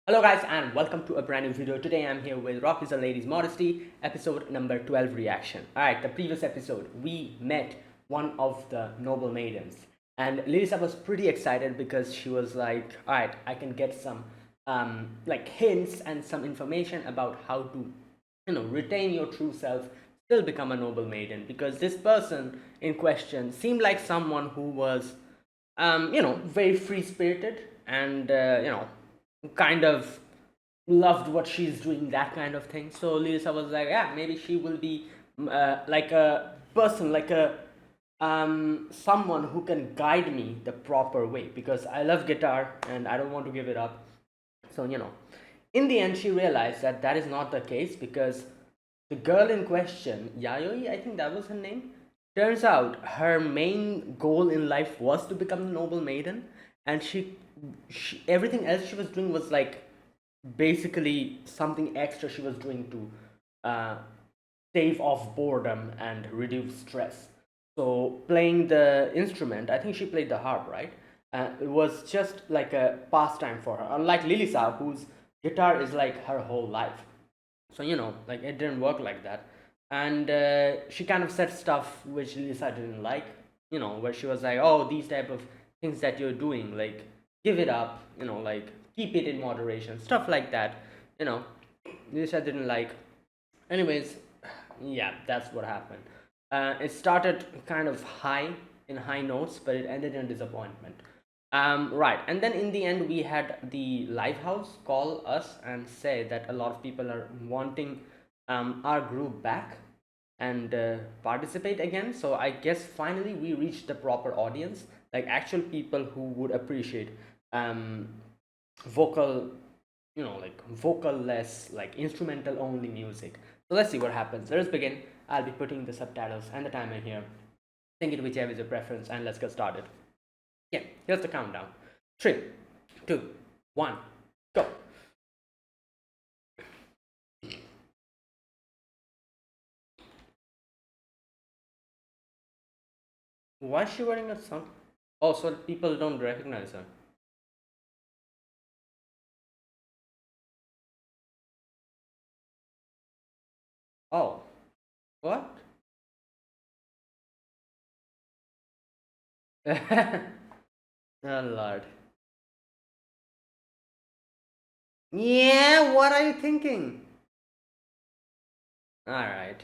Hello guys and welcome to a brand new video. Today I'm here with Rock is a Lady's Modesty, episode number 12 reaction. Alright, the previous episode we met one of the noble maidens and Lisa was pretty excited because she was like, alright, I can get some like hints and some information about how to retain your true self, still become a noble maiden, because this person in question seemed like someone who was very free spirited and kind of loved what she's doing, that kind of thing. So Lisa was like, yeah, maybe she will be like a person, like a someone who can guide me the proper way, because I love guitar and I don't want to give it up. So in the end she realized that that is not the case, because the girl in question, Yayoi, I think that was her name, turns out her main goal in life was to become the noble maiden, and she everything else she was doing was like basically something extra she was doing to stave off boredom and reduce stress. So playing the instrument, I think she played the harp, right? It was just like a pastime for her. Unlike Lilisa, whose guitar is like her whole life. So like it didn't work like that, and she kind of said stuff which Lisa didn't like. Where she was like, "Oh, these type of things that you're doing, like give it up. Like keep it in moderation, stuff like that." You know, Lisa didn't like. Anyways, yeah, that's what happened. It started kind of high, in high notes, but it ended in disappointment. Right, and then in the end, we had the Lifehouse call us and say that a lot of people are wanting our group back and participate again. So I guess finally we reached the proper audience, like actual people who would appreciate um, vocal, like vocal less, like instrumental only music. So let's see what happens. Let us begin. I'll be putting the subtitles and the timer here. Think it whichever is your preference, and let's get started. Yeah, here's the countdown. 3, 2, 1, go. Why is she wearing a song? Oh, so people don't recognize her. Oh, what? Oh, Lord. Yeah, what are you thinking? Alright.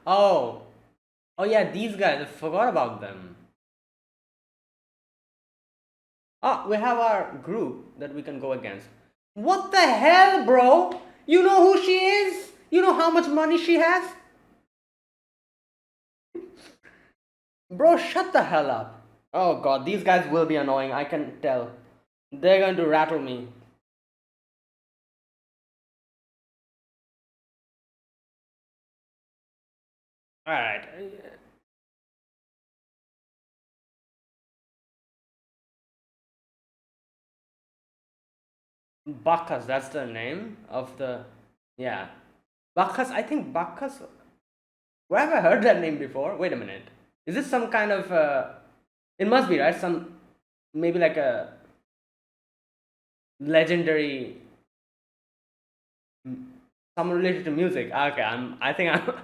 Oh, oh yeah, these guys, I forgot about them. Oh, we have our group that we can go against. What the hell, bro? You know who she is? You know how much money she has? Bro, shut the hell up. Oh god, these guys will be annoying, I can tell. They're going to rattle me. Alright. Bacchus, that's the name of the. Yeah. Bacchus, I think Bacchus. Where have I heard that name before? Wait a minute. Is this some kind of. It must be, right? Some. Maybe like a legendary. Some related to music. Okay, I think I'm.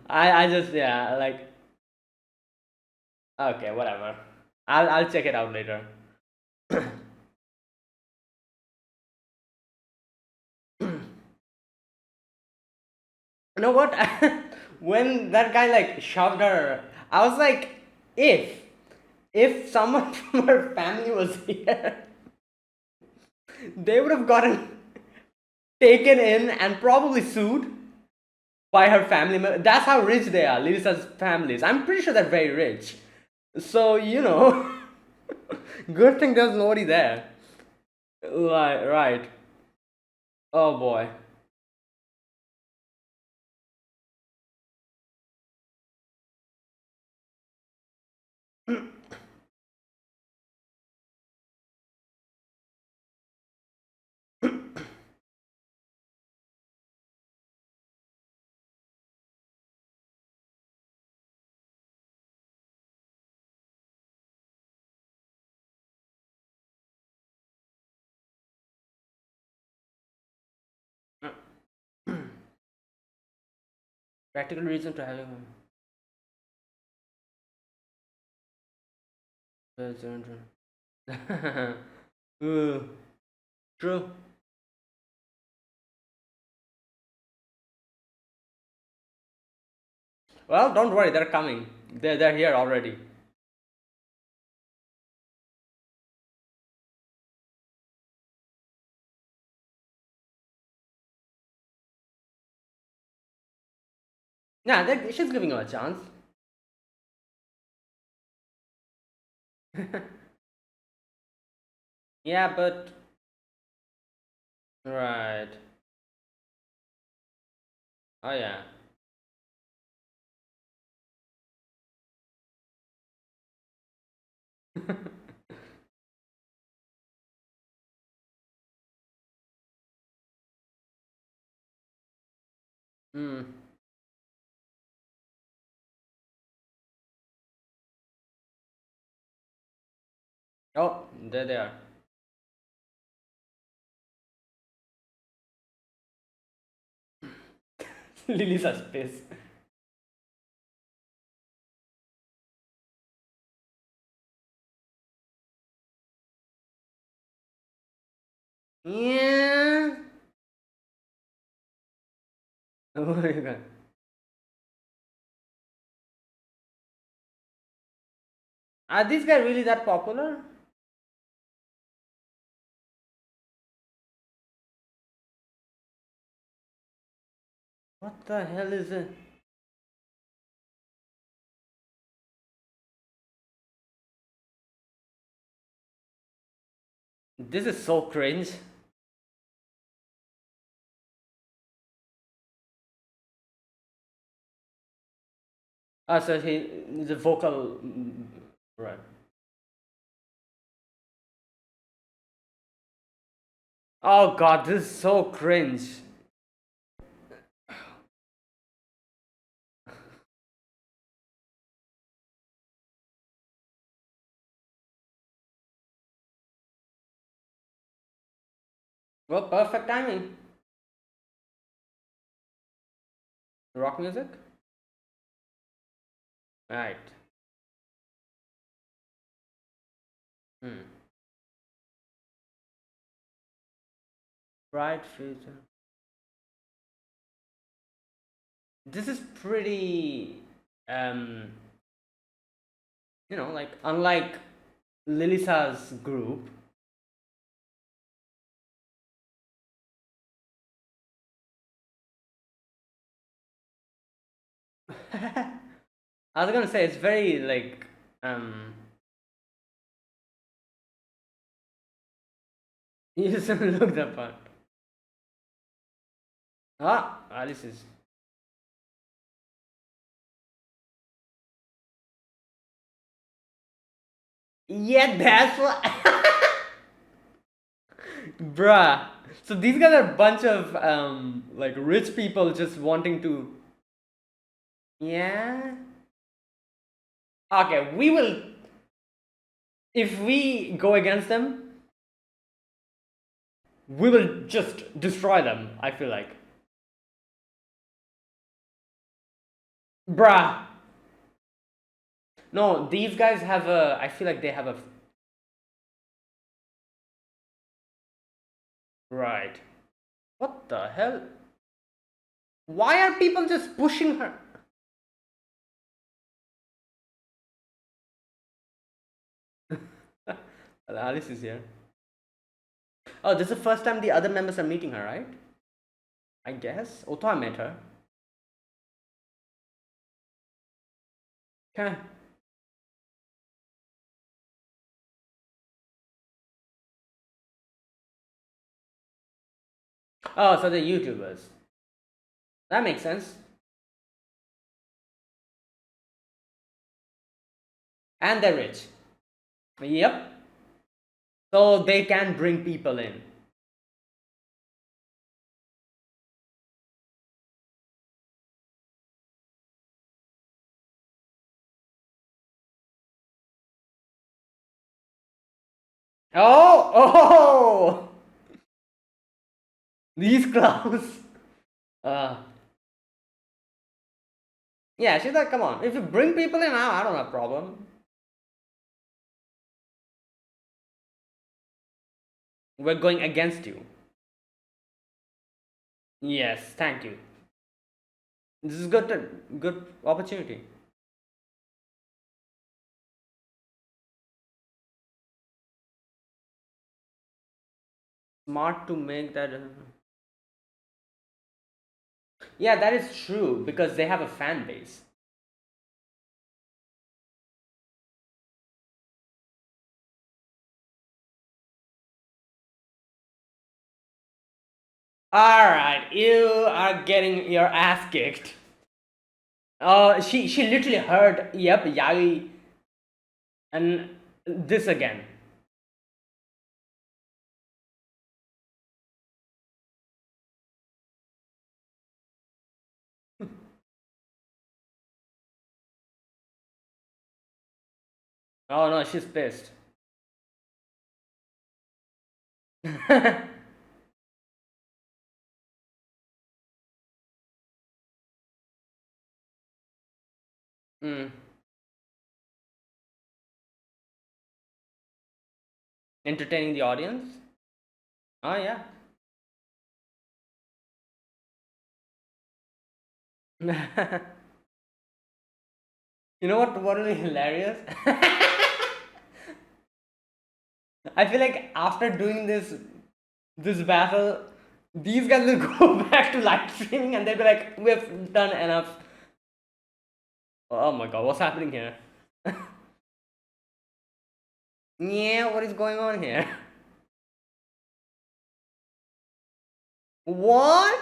I just, yeah, like. Okay, whatever. I'll check it out later. You know what? When that guy like shoved her, I was like, if someone from her family was here, they would have gotten taken in and probably sued by her family. That's how rich they are, Lisa's families. I'm pretty sure they're very rich. So good thing there's nobody there. Right. Oh boy. Practical reason to having uh, true. Well, don't worry, they're coming. They're here already. Yeah, she's giving him a chance. Yeah, but right. Oh yeah. Hmm. Oh, there they are. Lily's a space. Yeah. Oh my god. Are these guys really that popular? What the hell is it? This is so cringe. Ah, so the vocal, right? Oh god, this is so cringe. Well, perfect timing. Rock music. Right. Hmm. Bright future. This is pretty, um, like unlike Lilisa's group. I was gonna say it's very like, um, you just look that part. Alice is. Yeah, that's what. Bruh. So these guys are a bunch of like rich people just wanting to. Yeah. Okay, we will. If we go against them, we will just destroy them. I feel like. Bruh. No, these guys have a. I feel like they have a. Right. What the hell? Why are people just pushing her? Well, Alice is here. Oh, this is the first time the other members are meeting her, right? I guess. Otto, I met her. Okay. Oh, so they're YouTubers. That makes sense. And they're rich. Yep. So they can bring people in. Oh, oh, these clowns. Uh, Yeah, she's like, come on, if you bring people in, I don't have a problem. We're going against you. Yes, thank you. This is good opportunity. Smart to make that. Yeah, that is true because they have a fan base. All right, you are getting your ass kicked. She literally heard, yep, Yagi, and this again. Oh no, she's pissed. Mm. Entertaining the audience. Oh yeah. You know what will be hilarious? I feel like after doing this battle, these guys will go back to live streaming and they'll be like, we've done enough. Oh my god, what's happening here? Yeah, what is going on here? What?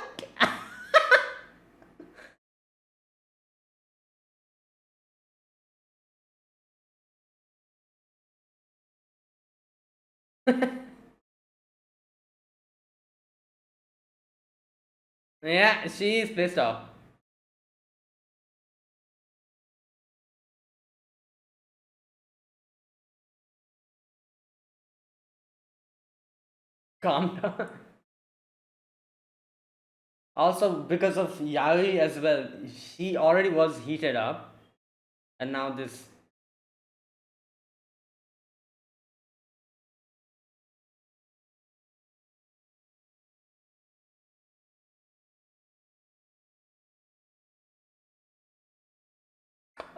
Yeah, she is pissed off. Calm down. Also, because of Yari as well, she already was heated up, and now this.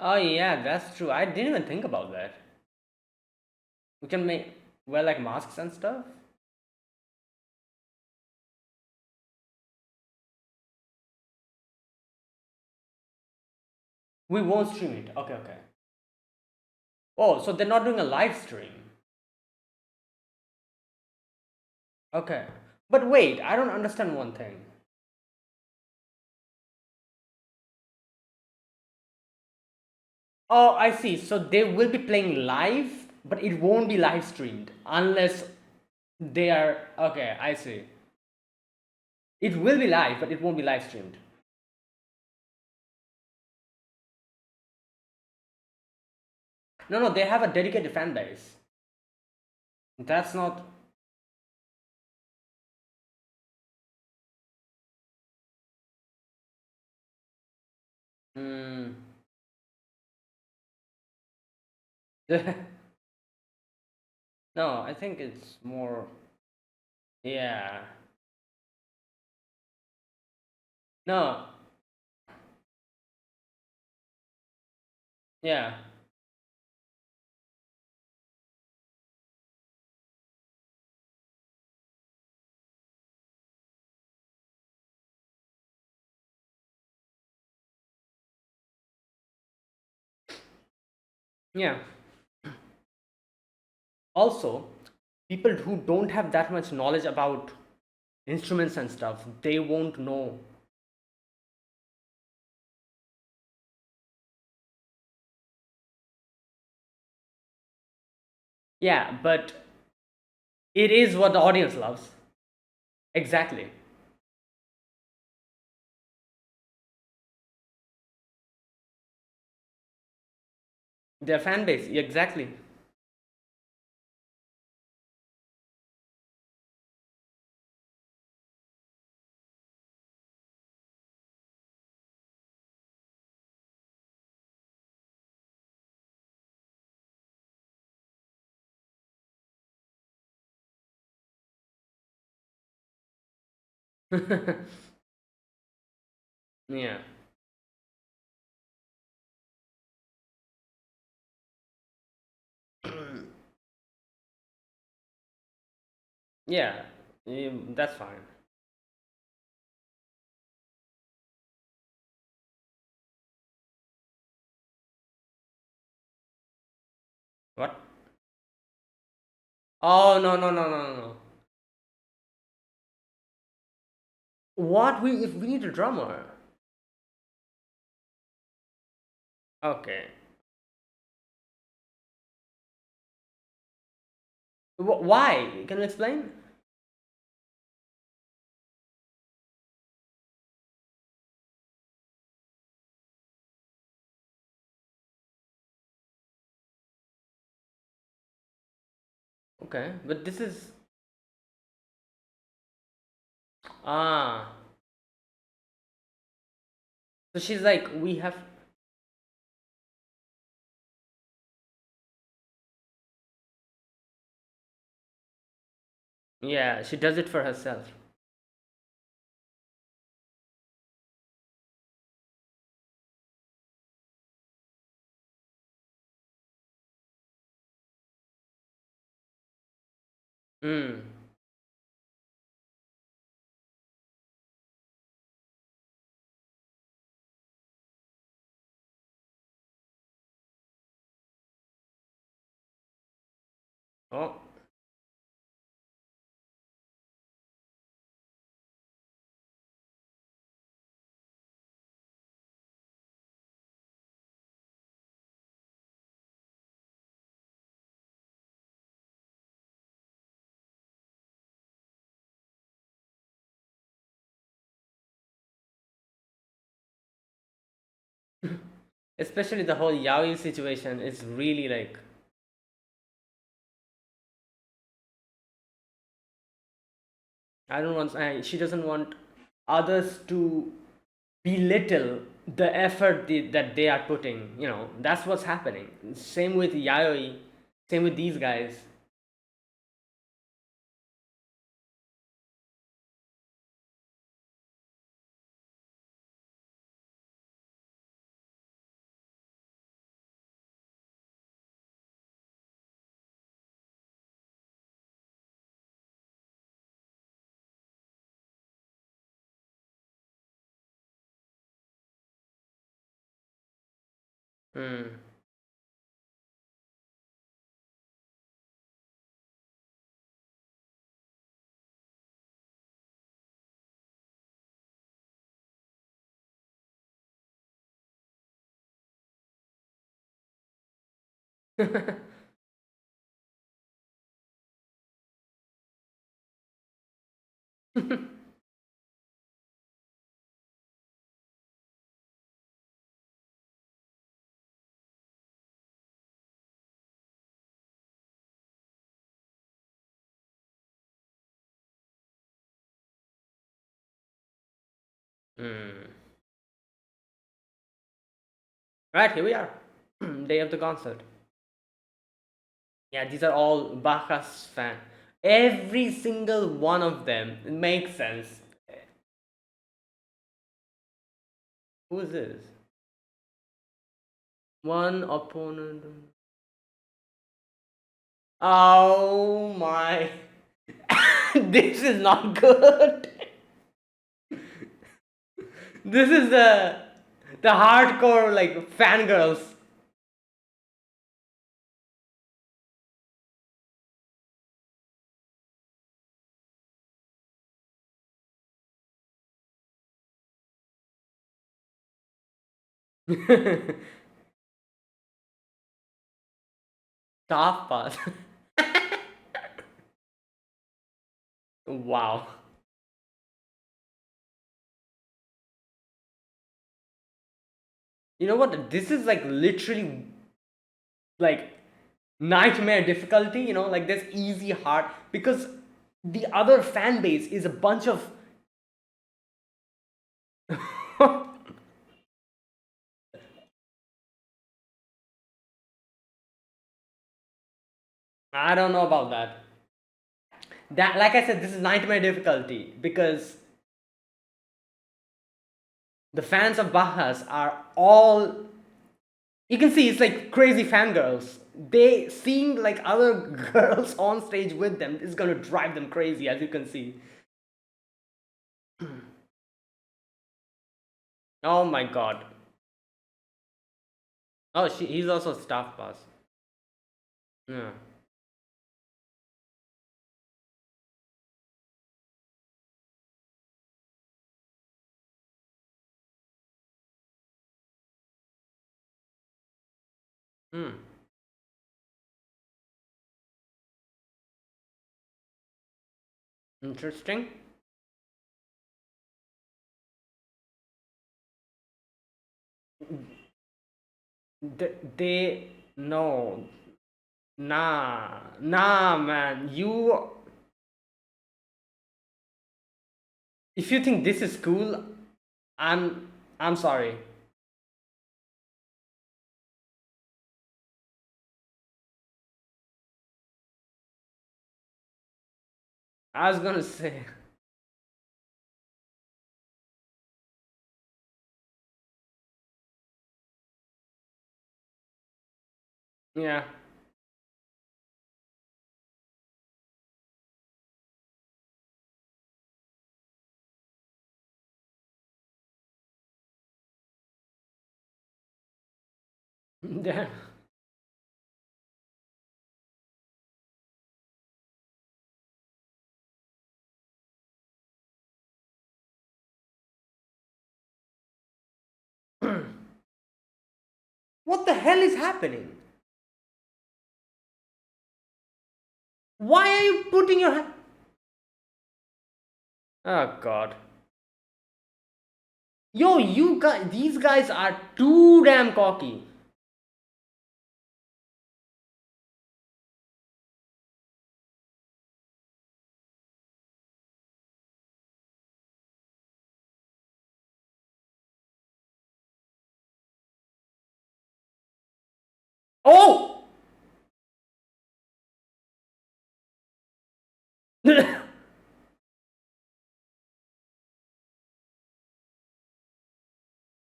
Oh yeah, that's true. I didn't even think about that. We can make wear like masks and stuff. We won't stream it. Okay, okay. Oh, so they're not doing a live stream. Okay. But wait, I don't understand one thing. Oh, I see. So they will be playing live, but it won't be live streamed unless they are. Okay, I see. It will be live, but it won't be live streamed. No, no, they have a dedicated fan base. That's not. Mm, no, I think it's more. Yeah. No. Yeah. Yeah. Also, people who don't have that much knowledge about instruments and stuff, they won't know. Yeah, but it is what the audience loves. Exactly. Their fan base. Exactly. Yeah. Yeah. That's fine. What? Oh, no, no, no, no, no. What? If we need a drummer? Okay. Why? Can you explain? Okay, but this is ah. So she's like, we have. Yeah, she does it for herself. Hmm. Oh. Especially the whole yaoi situation is really like, I don't want. She doesn't want others to belittle the effort that they are putting. That's what's happening. Same with yaoi. Same with these guys. Hmm. Hmm. Right, here we are. Day of the concert. Yeah, these are all Bacchus fan. Every single one of them makes sense. Who is this? One opponent. Oh my. This is not good. This is the hardcore like fangirls. Staff pass. Wow. You know what? This is like literally like nightmare difficulty, like there's easy, hard, because the other fan base is a bunch of I don't know about that. That, like I said, this is nightmare difficulty because The fans of Bahas are all, you can see it's like crazy fangirls. They seeing like other girls on stage with them is gonna drive them crazy, as you can see. Oh my god. Oh, he's also a staff boss. Yeah. Hmm. Interesting. They no. Nah, man. If you think this is cool, I'm sorry. I was gonna say, yeah. What the hell is happening? Why are you putting your hand? Oh god. Yo, you guys, these guys are too damn cocky. Oh!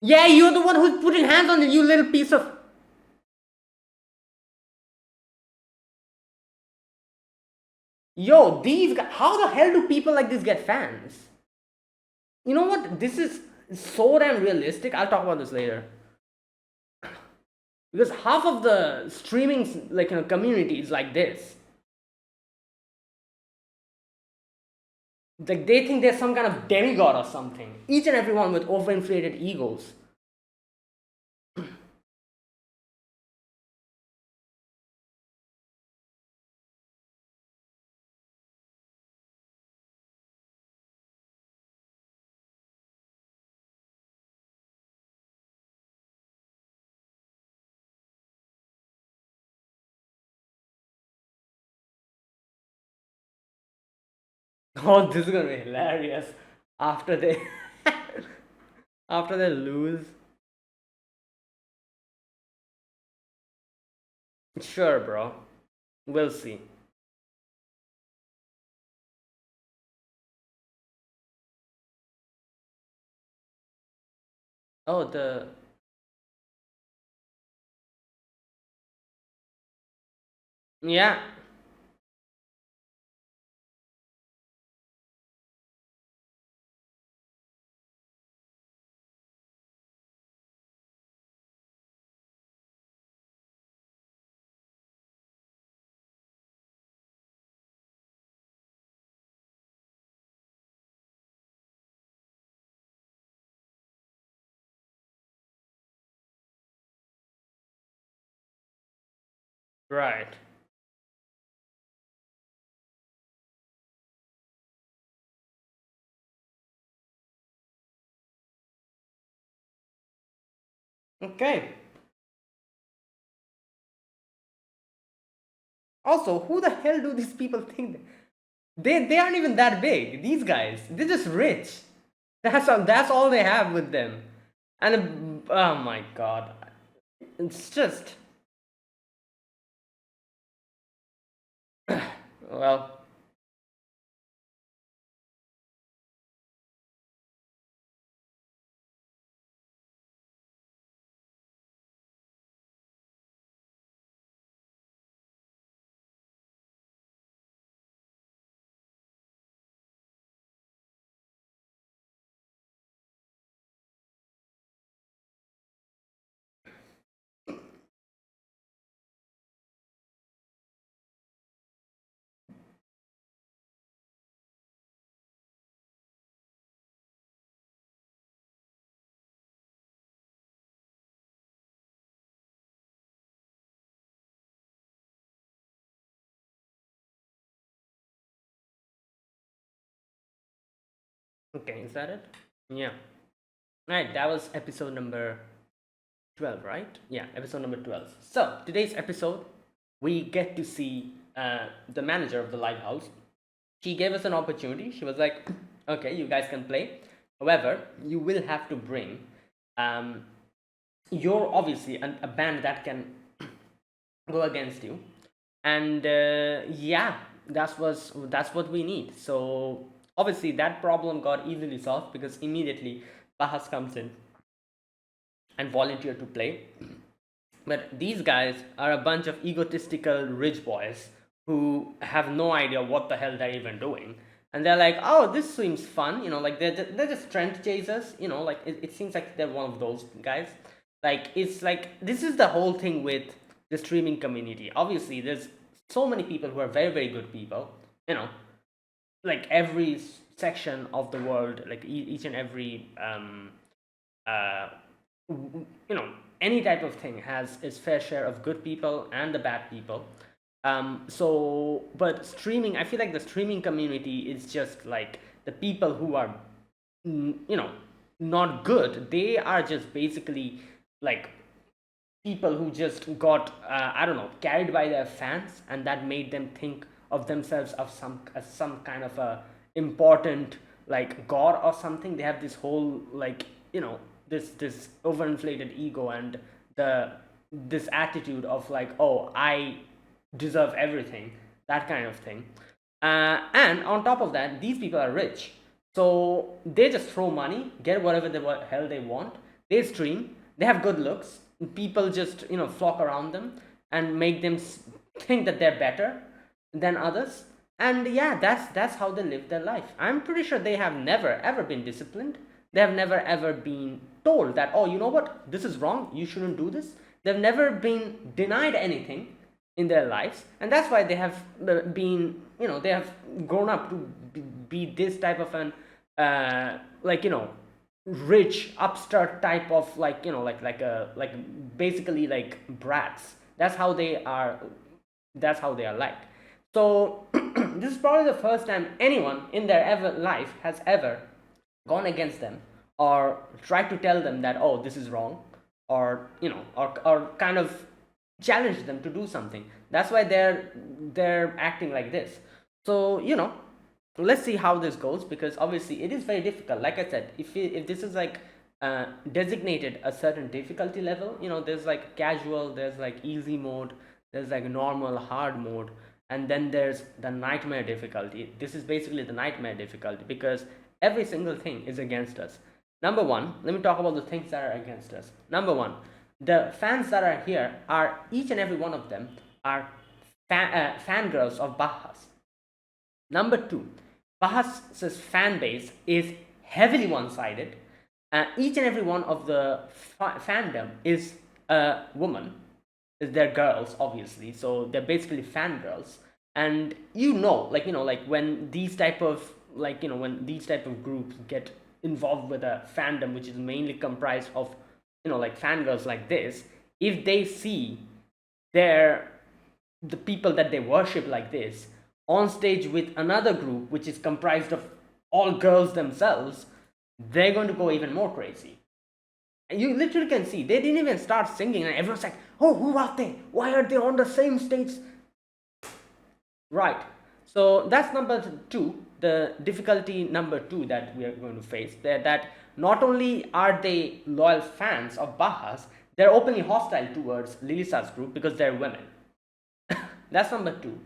Yeah, you're the one who's putting hands on it, you little piece of. Yo, these guys. How the hell do people like this get fans? You know what? This is so damn realistic. I'll talk about this later. Because half of the streaming like community is like this. Like they think they're some kind of demigod or something. Each and everyone with overinflated egos. Oh, this is gonna be hilarious. After they after they lose. Sure, bro. We'll see. Oh, the yeah, right. Okay. Also, who the hell do these people think they aren't even that big. These guys, they're just rich. That's all they have with them. And oh my god. It's just well, Okay, is that it? Yeah. Right, that was episode number 12, right? Yeah, episode number 12. So, today's episode, we get to see the manager of the lighthouse. She gave us an opportunity. She was like, okay, you guys can play. However, you will have to bring um, you're obviously a band that can go against you, and yeah, that's what we need. So obviously that problem got easily solved because immediately Bahas comes in and volunteer to play. But these guys are a bunch of egotistical rich boys who have no idea what the hell they're even doing. And they're like, oh, this seems fun. Like they're just trend chasers. Like it seems like they're one of those guys. Like, it's like, this is the whole thing with the streaming community. Obviously, there's so many people who are very, very good people. Like every section of the world, like each and every uh, any type of thing has its fair share of good people and the bad people. But streaming, I feel like the streaming community is just like the people who are, not good. They are just basically like people who just got, I don't know, carried by their fans, and that made them think of themselves as some kind of a important like god or something. They have this whole like this overinflated ego and the this attitude of like, oh, I deserve everything, that kind of thing. And on top of that, these people are rich, so they just throw money, get whatever the hell they want. They stream, they have good looks, people just flock around them and make them think that they're better than others. And yeah, that's how they live their life. I'm pretty sure they have never ever been disciplined. They have never ever been told that, oh, you know what, this is wrong, you shouldn't do this. They've never been denied anything in their lives, and that's why they have been, they have grown up to be this type of an like rich upstart type of like like basically like brats. That's how they are like. So this is probably the first time anyone in their ever life has ever gone against them or tried to tell them that, oh, this is wrong, or or kind of challenge them to do something. That's why they're acting like this. So let's see how this goes, because obviously it is very difficult. Like I said, if this is like designated a certain difficulty level, there's like casual, there's like easy mode, there's like normal, hard mode, and then there's the nightmare difficulty. This is basically the nightmare difficulty because every single thing is against us. Number one, let me talk about the things that are against us. Number one, the fans that are here are, each and every one of them are fangirls of Bahas. Number two, Bahas's fan base is heavily one-sided. Each and every one of the fandom is a woman. They're girls, obviously, so they're basically fangirls. And like when these type of groups get involved with a fandom which is mainly comprised of like fangirls like this, if they see the people that they worship like this on stage with another group which is comprised of all girls themselves, they're going to go even more crazy. And you literally can see they didn't even start singing and everyone's like, oh, who are they, why are they on the same stage? Right. So that's number two, the difficulty number two that we are going to face. That not only are they loyal fans of Bahas, they're openly hostile towards Lilisa's group because they're women. That's number two.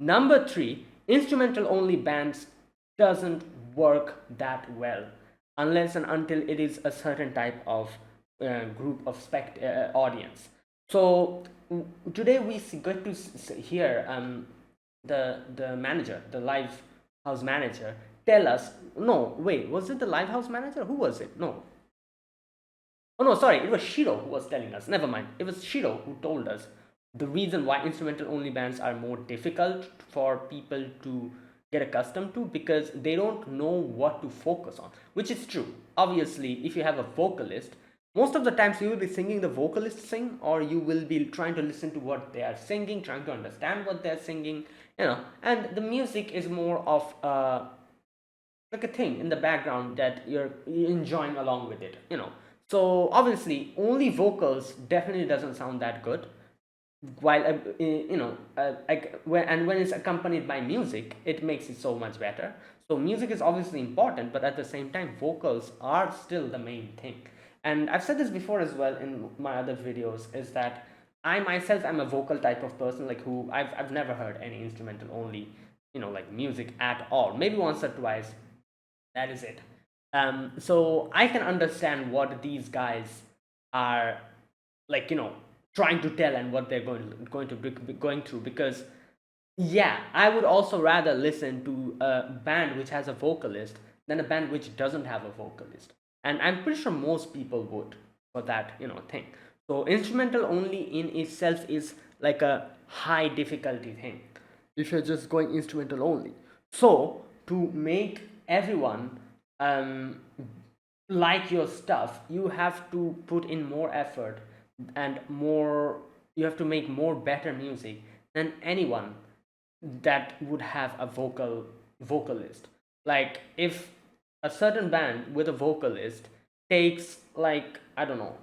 Number three, instrumental only bands doesn't work that well unless and until it is a certain type of group of audience. So today we get to hear the manager, the live house manager, tell us. No, wait, was it the live house manager? Who was it? No. Oh no, sorry, it was Shiro who was telling us. Never mind. It was Shiro who told us the reason why instrumental only bands are more difficult for people to get accustomed to, because they don't know what to focus on, which is true. Obviously, if you have a vocalist, most of the times you will be singing the vocalist sing, or you will be trying to listen to what they are singing, trying to understand what they're singing, and the music is more of like a thing in the background that you're enjoying along with it, you know. So obviously only vocals definitely doesn't sound that good, while when it's accompanied by music, it makes it so much better. So music is obviously important, but at the same time vocals are still the main thing. And I've said this before as well in my other videos, is that I myself am a vocal type of person, like who I've never heard any instrumental only, you know, like music at all, maybe once or twice, that is it. So I can understand what these guys are, like, you know, trying to tell, and what they're going to be going through, because yeah, I would also rather listen to a band which has a vocalist than a band which doesn't have a vocalist. And I'm pretty sure most people would for that, you know, thing. So instrumental only in itself is like a high difficulty thing if you're just going instrumental only. So to make everyone um, like your stuff, you have to put in more effort, and more, you have to make more better music than anyone that would have a vocalist. Like if a certain band with a vocalist takes, like, I don't know,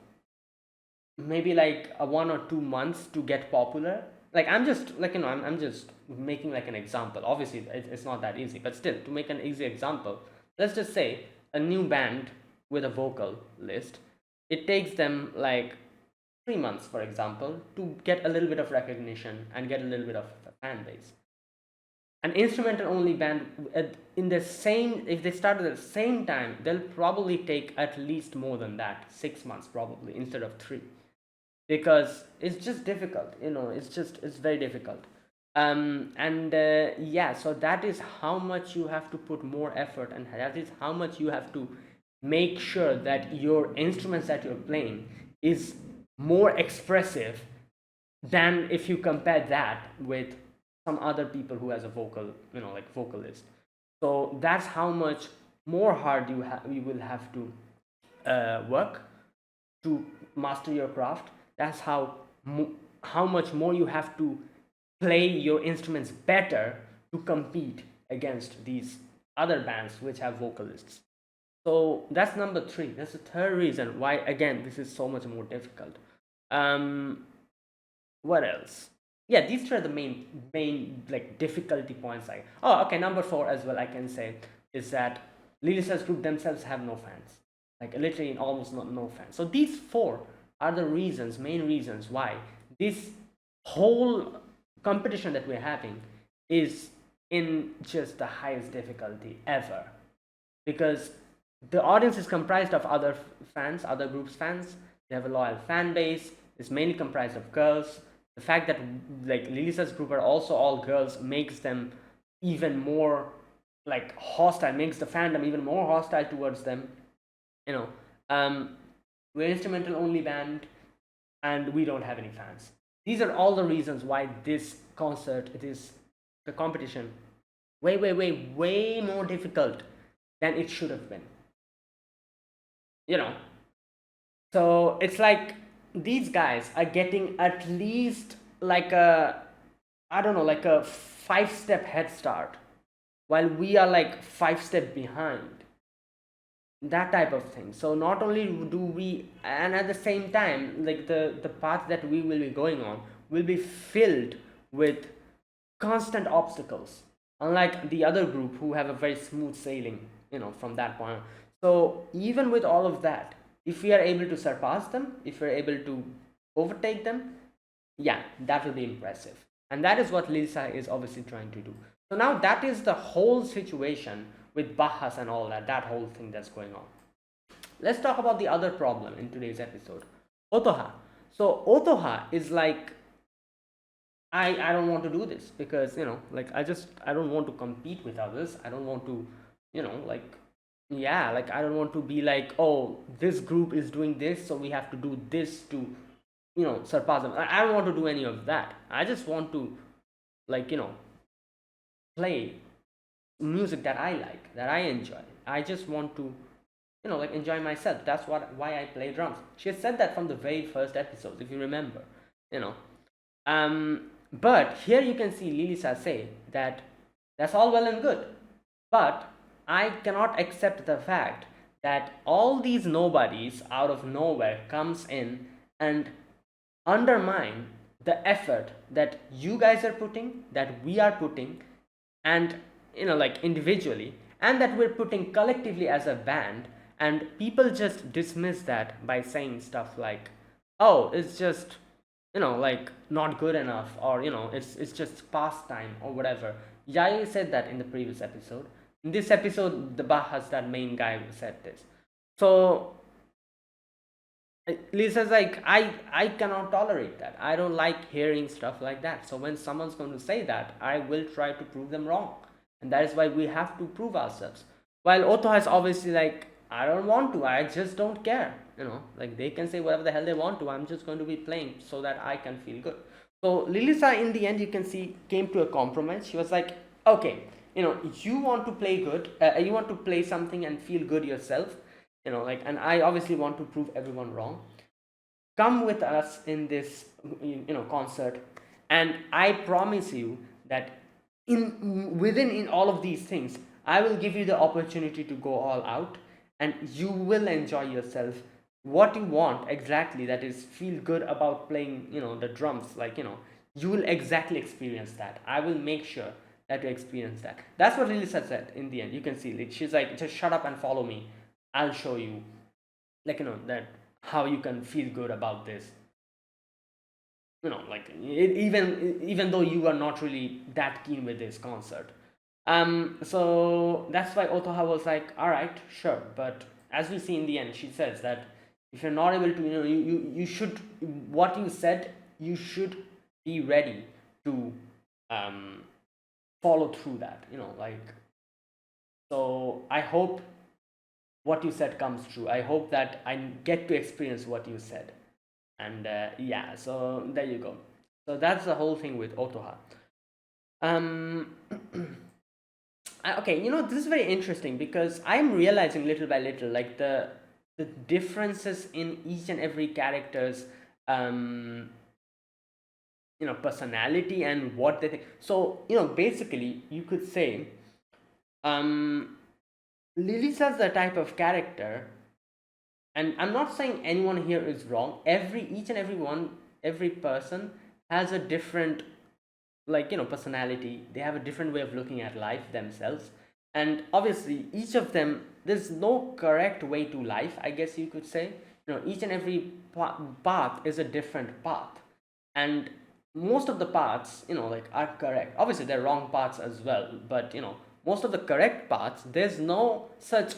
maybe like a 1 or 2 months to get popular, like I'm just like, you know, I'm just making like an example. Obviously it's not that easy, but still, to make an easy example, let's just say a new band with a vocalist, it takes them like 3 months, for example, to get a little bit of recognition and get a little bit of a fan base. An instrumental only band, in the same, if they start at the same time, they'll probably take at least more than that, 6 months probably, instead of 3, because it's just difficult, you know, it's very difficult. And yeah, so that is how much you have to put more effort, and that is how much you have to make sure that your instruments that you're playing is more expressive than if you compare that with some other people who has a vocal, you know, like vocalist. So that's how much more hard you will have to work to master your craft. That's how much more you have to play your instruments better to compete against these other bands which have vocalists. So that's number 3. That's the third reason why, again, this is so much more difficult. um what else? Yeah, these 3 are the main like difficulty points. Like, oh, okay, number 4 as well, I can say, is that Lisa's group themselves have no fans, like literally almost no fans. So these 4 are the main reasons why this whole competition that we're having is in just the highest difficulty ever, because the audience is comprised of other fans, other groups' fans. They have a loyal fan base. It's mainly comprised of girls. The fact that like Lisa's group are also all girls makes them even more like hostile, makes the fandom even more hostile towards them. You know, we're instrumental only band, and we don't have any fans. These are all the reasons why this concert, it is the competition, way more difficult than it should have been. You know, so it's like these guys are getting at least like a, I don't know, like a 5-step head start, while we are like 5 step behind. That type of thing. So not only do we, and at the same time, like the path that we will be going on will be filled with constant obstacles, unlike the other group who have a very smooth sailing, you know, from that point on. So even with all of that, if we are able to surpass them, if we're able to overtake them, yeah, that will be impressive. And that is what Lisa is obviously trying to do. So now that is the whole situation with Bahas and all that whole thing that's going on. Let's talk about the other problem in today's episode, Otoha. So Otoha is like, I don't want to do this, because, you know, like I don't want to compete with others. I don't want to, you know, like, yeah, like I don't want to be like, oh, this group is doing this, so we have to do this to, you know, surpass them. I don't want to do any of that. I just want to, like, you know, play music that I like, that I enjoy. I just want to, you know, like enjoy myself. That's why I play drums. She has said that from the very first episode, if you remember, you know. But here you can see Lilisa say that that's all well and good, but I cannot accept the fact that all these nobodies out of nowhere comes in and undermine the effort that you guys are putting, that we are putting, and like individually, and that we're putting collectively as a band, and people just dismiss that by saying stuff like, oh, it's just like not good enough, or it's just pastime or whatever. Yaya said that in the previous episode. In this episode, the Bahas, that main guy, said this. So Lisa's like, I cannot tolerate that. I don't like hearing stuff like that. So when someone's going to say that, I will try to prove them wrong. And that is why we have to prove ourselves. While Otto has obviously like, I don't want to, I just don't care. Like they can say whatever the hell they want to. I'm just going to be playing so that I can feel good. So Lilisa, in the end, you can see, came to a compromise. She was like, okay, you want to play good, you want to play something and feel good yourself, and I obviously want to prove everyone wrong. Come with us in this concert, and I promise you that within all of these things, I will give you the opportunity to go all out, and you will enjoy yourself. What you want exactly, that is feel good about playing the drums, like you will exactly experience that. I will make sure that you experience that. That's what Lilisa said in the end. You can see, like, she's like, just shut up and follow me. I'll show you, like, that how you can feel good about this. Like even though you are not really that keen with this concert. So that's why Otoha was like, all right, sure. But as we see in the end, she says that if you're not able to, you should, what you said, you should be ready to follow through that, like. So I hope what you said comes true. I hope that I get to experience what you said. And yeah, so there you go. So that's the whole thing with Otoha. Okay, this is very interesting because I'm realizing little by little, like the differences in each and every character's personality and what they think. So basically you could say Lilisa's the type of character, and I'm not saying anyone here is wrong. Each and every person has a different, like, personality. They have a different way of looking at life themselves, and obviously each of them, there's no correct way to life, I guess you could say. Each and every path is a different path, and most of the paths like are correct. Obviously there are wrong paths as well, but most of the correct paths, there's no such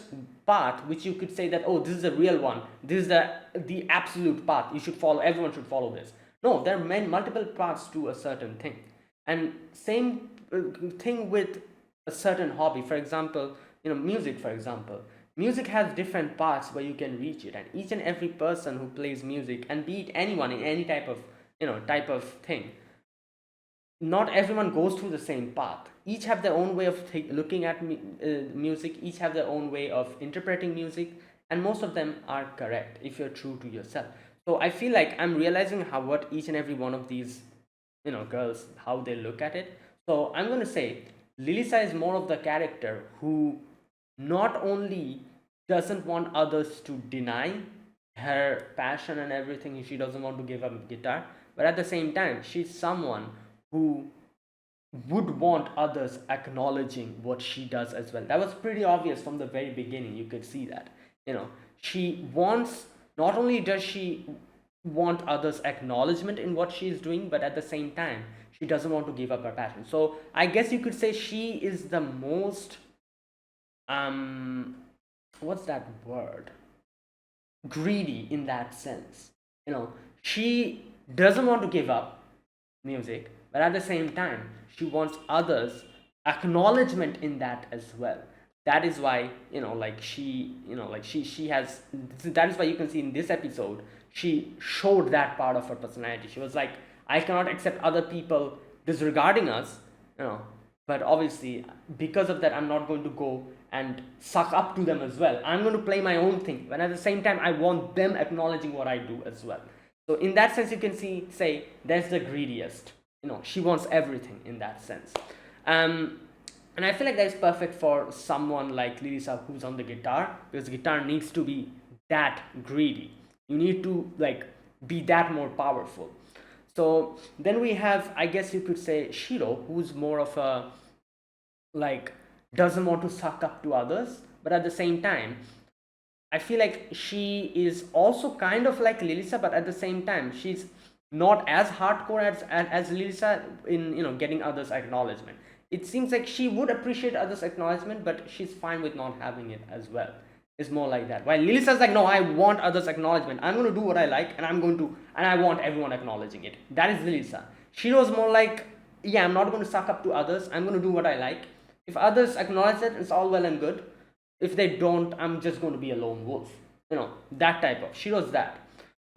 path which you could say that, oh, this is a real one, this is the absolute path, you should follow, everyone should follow this. No, there are multiple paths to a certain thing. And same thing with a certain hobby. For example, music, for example, music has different paths where you can reach it, and each and every person who plays music, and be it anyone in any type of thing, not everyone goes through the same path. Each have their own way of looking at music, each have their own way of interpreting music, and most of them are correct if you're true to yourself. So I feel like I'm realizing what each and every one of these girls, how they look at it. So I'm going to say Lilisa is more of the character who not only doesn't want others to deny her passion and everything, she doesn't want to give up guitar, but at the same time she's someone who would want others acknowledging what she does as well. That was pretty obvious from the very beginning. You could see that she wants, not only does she want others acknowledgement in what she is doing, but at the same time she doesn't want to give up her passion. So I guess you could say she is the most what's that word, greedy in that sense. She doesn't want to give up music, but at the same time she wants others acknowledgement in that as well. That is why she has, that is why you can see in this episode she showed that part of her personality. She was like, I cannot accept other people disregarding us, but obviously because of that I'm not going to go and suck up to them as well. I'm going to play my own thing, but at the same time I want them acknowledging what I do as well. So in that sense you can say that's the greediest. She wants everything in that sense. And I feel like that is perfect for someone like Lisa who's on the guitar, because the guitar needs to be that greedy. You need to like be that more powerful. So then we have, I guess you could say, Shiro, who's more of a like doesn't want to suck up to others, but at the same time, I feel like she is also kind of like Lilisa, but at the same time, she's not as hardcore as Lilisa in getting others' acknowledgement. It seems like she would appreciate others' acknowledgement, but she's fine with not having it as well. It's more like that. While Lilisa's like, no, I want others' acknowledgement. I'm going to do what I like, and I want everyone acknowledging it. That is Lilisa. Shiro's more like, yeah, I'm not going to suck up to others. I'm going to do what I like. If others acknowledge it, it's all well and good. If they don't, I'm just going to be a lone wolf. That type of. Shiro's that.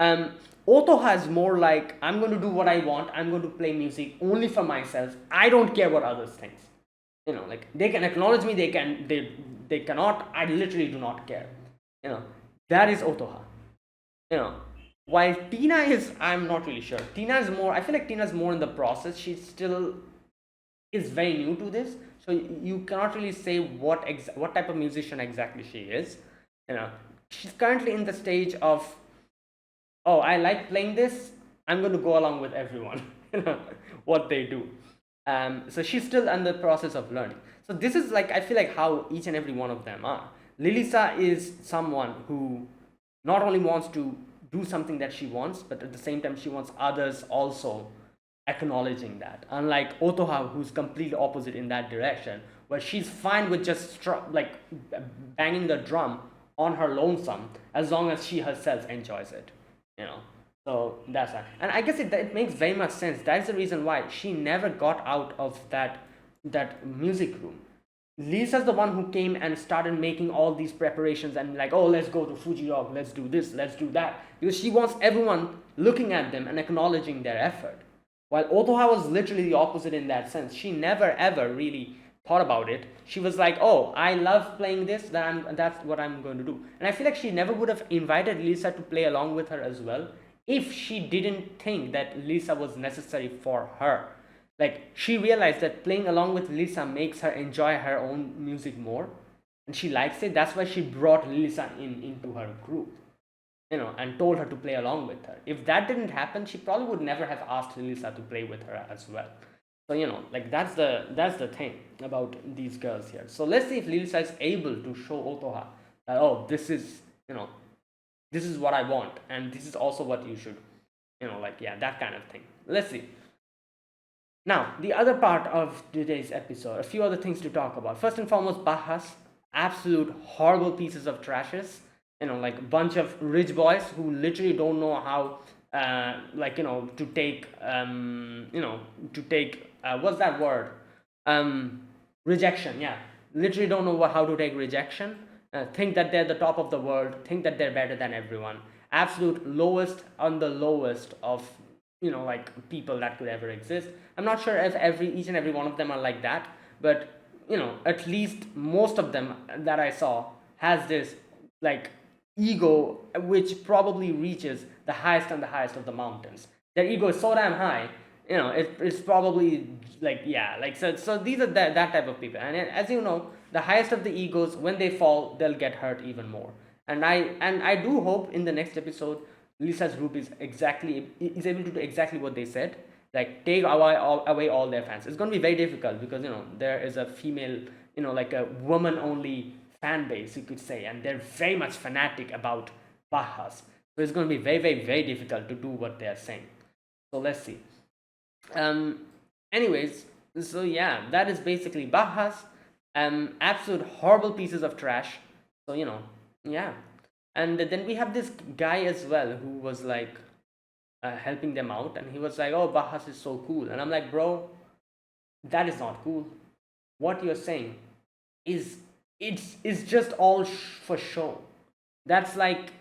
Otoha is more like, I'm going to do what I want. I'm going to play music only for myself. I don't care what others think. Like they can acknowledge me, they cannot. I literally do not care. That is Otoha. While Tina is, I'm not really sure. Tina is more. I feel like Tina is more in the process. She still is very new to this, so you cannot really say what type of musician exactly she is. She's currently in the stage of, oh, I like playing this. I'm going to go along with everyone. What they do. So she's still in the process of learning. So this is like, I feel like how each and every one of them are. Lilisa is someone who not only wants to do something that she wants, but at the same time she wants others also acknowledging that. Unlike Otoha, who's completely opposite in that direction, where she's fine with just like banging the drum on her lonesome as long as she herself enjoys it. So that's that. And I guess it makes very much sense. That's the reason why she never got out of that music room. Lisa's the one who came and started making all these preparations and like, oh, let's go to Fuji Rock, let's do this, let's do that. Because she wants everyone looking at them and acknowledging their effort. While Otoha was literally the opposite in that sense. She never ever really thought about it. She was like, oh, I love playing this, that's what I'm going to do. And I feel like she never would have invited Lisa to play along with her as well if she didn't think that Lisa was necessary for her. Like, she realized that playing along with Lisa makes her enjoy her own music more, and she likes it. That's why she brought Lisa into her group, and told her to play along with her. If that didn't happen, she probably would never have asked Lisa to play with her as well. So like that's the thing about these girls here. So let's see if Lisa is able to show Otoha that, oh, this is this is what I want, and this is also what you should, like, yeah, that kind of thing. Let's see. Now, the other part of today's episode, a few other things to talk about. First and foremost, Bahas, absolute horrible pieces of trashes. Like a bunch of rich boys who literally don't know how, to take, what's that word? Rejection, yeah. Literally don't know how to take rejection. Think that they're the top of the world, think that they're better than everyone. Absolute lowest on the lowest of like people that could ever exist. I'm not sure if each and every one of them are like that, but at least most of them that I saw has this like ego which probably reaches the highest and the highest of the mountains. Their ego is so damn high, it's probably like, yeah, like, so these are that type of people. And as you know, the highest of the egos, when they fall, they'll get hurt even more. And I do hope in the next episode Lisa's group is able to do exactly what they said, like take away all their fans. It's going to be very difficult because there is a female, like a woman only fan base, you could say, and they're very much fanatic about Bahas. So it's going to be very, very, very difficult to do what they're saying. So let's see. Anyways, so yeah, that is basically Bahas. Absolute horrible pieces of trash. So yeah. And then we have this guy as well who was like helping them out, and he was like, oh, Bahas is so cool. And I'm like, bro, that is not cool. What you're saying is it's just all for show. That's like,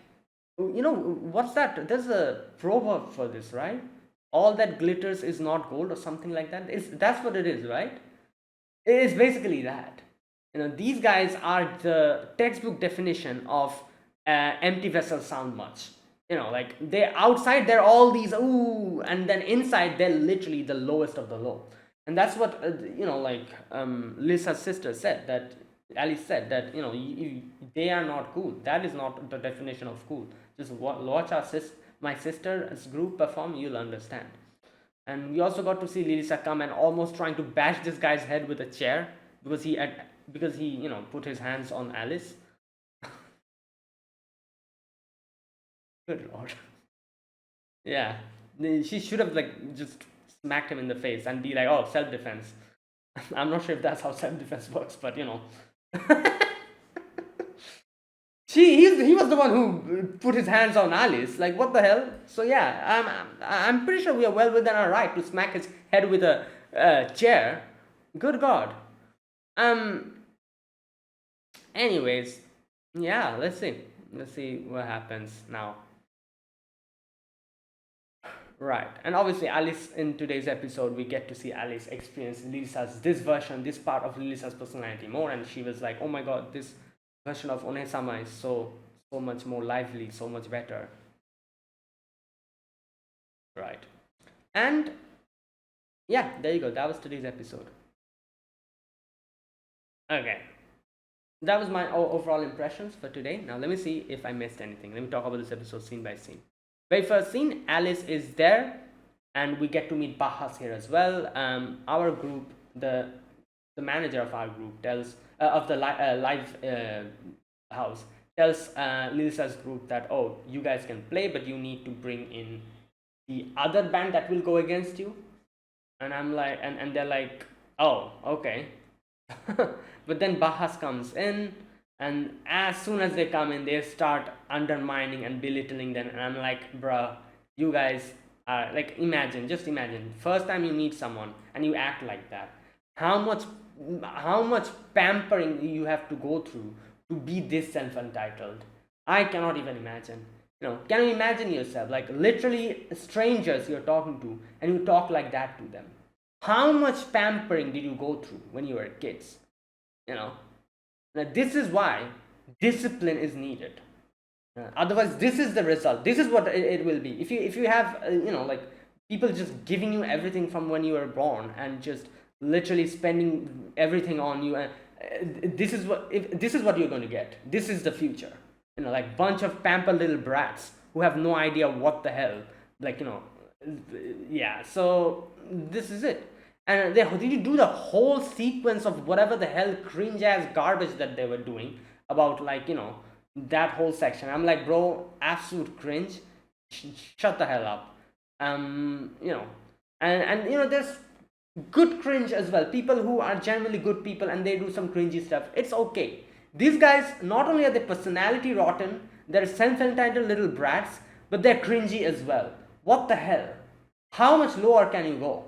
what's that? There's a proverb for this, right? All that glitters is not gold, or something like that. That's what it is, right? It is basically that. These guys are the textbook definition of empty vessels sound much. Like they outside they're all these ooh, and then inside they're literally the lowest of the low. And that's what Lisa's sister said, that Alice said that they are not cool. That is not the definition of cool. Just watch my sister's group perform, you'll understand. And we also got to see Lisa come and almost trying to bash this guy's head with a chair because he put his hands on Alice. Good lord. Yeah, she should have like just smacked him in the face and be like, "Oh, self-defense." I'm not sure if that's how self-defense works, but he was the one who put his hands on Alice. Like, what the hell? So yeah, I'm pretty sure we are well within our right to smack his head with a chair. Good God. Anyways, yeah. Let's see what happens now. Right, and obviously Alice, in today's episode we get to see Alice experience this part of Lisa's personality more, and she was like, oh my god, this version of Onesama is so much more lively, so much better. Right, and yeah, there you go, that was today's episode. Okay, that was my overall impressions for today. Now let me see if I missed anything. Let me talk about this episode scene by scene. Very first scene, Alice is there, and we get to meet Bahas here as well. Our group, the manager of our group tells of the live house tells Lisa's group that, oh, you guys can play, but you need to bring in the other band that will go against you. And I'm like, and they're like, oh, okay. But then Bahas comes in, and as soon as they come in, they start undermining and belittling them. And I'm like, bruh, you guys are like, just imagine, first time you meet someone and you act like that. How much pampering you have to go through to be this self-entitled? I cannot even imagine. Can you imagine yourself, like literally strangers you're talking to, and you talk like that to them? How much pampering did you go through when you were kids? Now, this is why discipline is needed. Otherwise, this is the result. This is what it will be. If you have like people just giving you everything from when you were born and just literally spending everything on you, and this is what you're going to get. This is the future. Like bunch of pampered little brats who have no idea what the hell. Like yeah. So this is it. And they do the whole sequence of whatever the hell cringe ass garbage that they were doing about, like, that whole section. I'm like, bro, absolute cringe. Shut the hell up. And there's good cringe as well. People who are generally good people and they do some cringy stuff. It's okay. These guys, not only are they personality rotten, they're self-entitled little brats, but they're cringy as well. What the hell? How much lower can you go?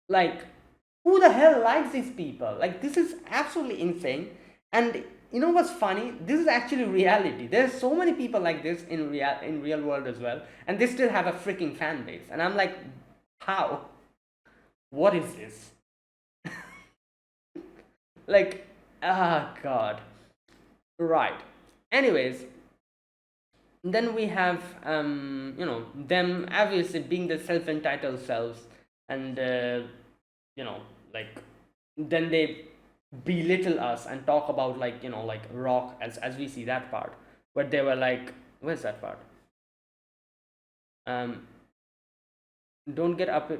Like, who the hell likes these people? Like, this is absolutely insane. And you know what's funny? This is actually reality. There's so many people like this in real world as well, and they still have a freaking fan base. And I'm like, how? What is this? Like, god. Right. Anyways, then we have them obviously being the self-entitled selves, and like, then they belittle us and talk about, like, like rock, as we see that part where they were like, where's that part? Don't get up.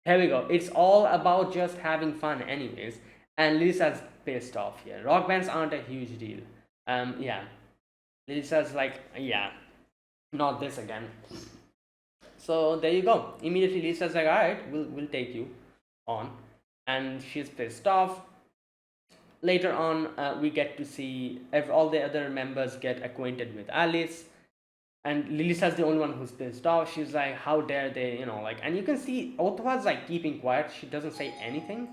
Here we go. It's all about just having fun anyways. And Lisa's pissed off here. Rock bands aren't a huge deal. Yeah. Lisa's like, yeah, not this again. So there you go. Immediately Lisa's like, alright, we'll take you on. And she's pissed off. Later on, we get to see all the other members get acquainted with Alice. And Lisa's the only one who's pissed off. She's like, how dare they, like, and you can see Otwa's like keeping quiet. She doesn't say anything.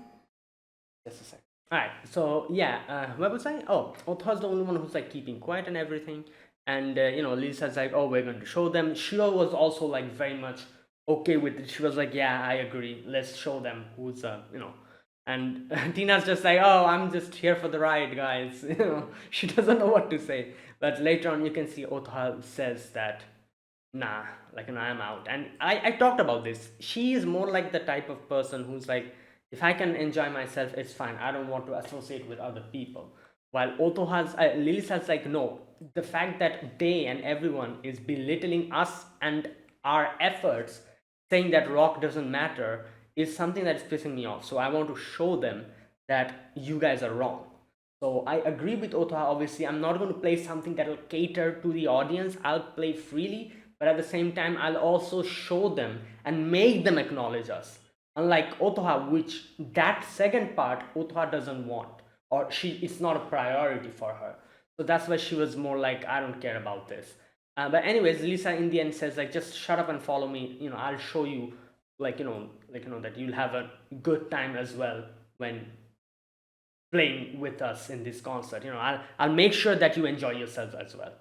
Just a sec. Alright, so yeah, where was I? Oh, Otwa's the only one who's like keeping quiet and everything. And Lisa's like, oh, we're going to show them. Shiro was also like very much okay with it. She was like, yeah, I agree. Let's show them who's And Tina's just like, oh, I'm just here for the ride, guys. She doesn't know what to say. But later on, you can see Otha says that nah, like, I'm out. And I talked about this. She is more like the type of person who's like, if I can enjoy myself, it's fine. I don't want to associate with other people. While Lily has like, no, the fact that they and everyone is belittling us and our efforts, saying that rock doesn't matter, is something that's pissing me off. So I want to show them that you guys are wrong. So I agree with Otoha. Obviously, I'm not going to play something that will cater to the audience. I'll play freely, but at the same time, I'll also show them and make them acknowledge us. Unlike Otoha, which that second part Otoha doesn't want, or it's not a priority for her. So that's why she was more like, I don't care about this. But anyways, Lisa in the end says like, just shut up and follow me. I'll show you, that you'll have a good time as well when playing with us in this concert. I'll make sure that you enjoy yourself as well.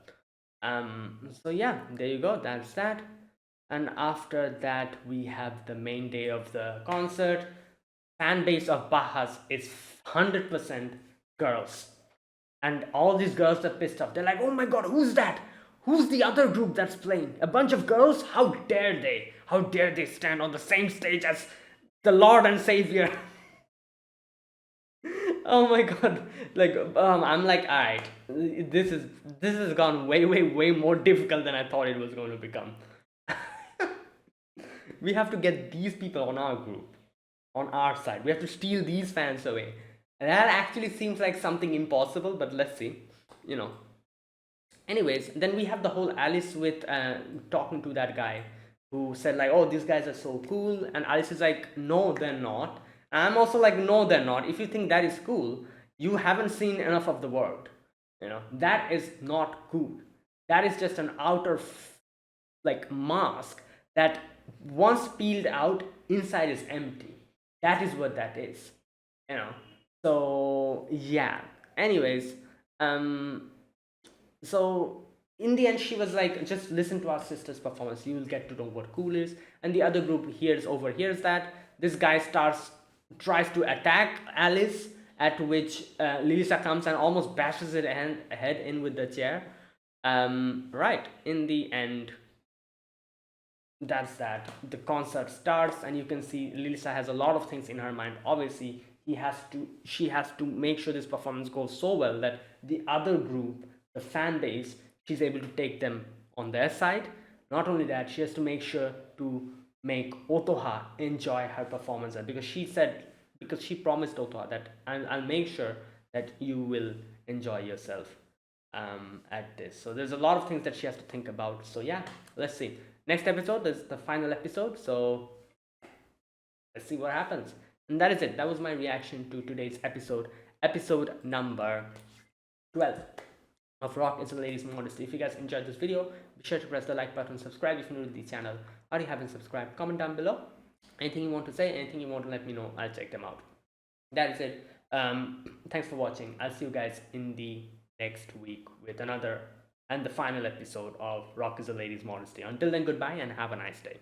So yeah, there you go, that's that. And after that, we have the main day of the concert. Fan base of Bahas is 100% girls, and all these girls are pissed off. They're like, oh my god, who's that? Who's the other group that's playing? A bunch of girls? How dare they? How dare they stand on the same stage as the Lord and Savior? Oh my god, like, I'm like, all right, this has gone way more difficult than I thought it was going to become. We have to get these people on our group, on our side. We have to steal these fans away, and that actually seems like something impossible, but let's see. Anyways, then we have the whole Alice with talking to that guy who said like, oh, these guys are so cool, and Alice is like, no, they're not. I'm also like, no, they're not. If you think that is cool, you haven't seen enough of the world. That is not cool. That is just an outer like mask that once peeled out, inside is empty. That is what that is. So yeah. Anyways, so in the end, she was like, just listen to our sister's performance, you will get to know what cool is. And the other group overhears that. This guy tries to attack Alice, at which Lisa comes and almost bashes it head in with the chair. Right, in the end, that's that. The concert starts, and you can see Lisa has a lot of things in her mind. Obviously, she has to make sure this performance goes so well that the other group, the fan base, she's able to take them on their side. Not only that, she has to make sure to make Otoha enjoy her performance, because she promised Otoha that I'll make sure that you will enjoy yourself at this. So there's a lot of things that she has to think about. So yeah, let's see. Next episode is the final episode, so let's see what happens. And that is it. That was my reaction to today's episode number 12 of Rock is a Lady's Modesty. If you guys enjoyed this video, be sure to press the like button, subscribe if you're new to the channel or you haven't subscribed. Comment down below anything you want to say, anything you want to let me know. I'll check them out. That is it. Thanks for watching. I'll see you guys in the next week with another and the final episode of Rock is a Lady's Modesty. Until then, goodbye and have a nice day.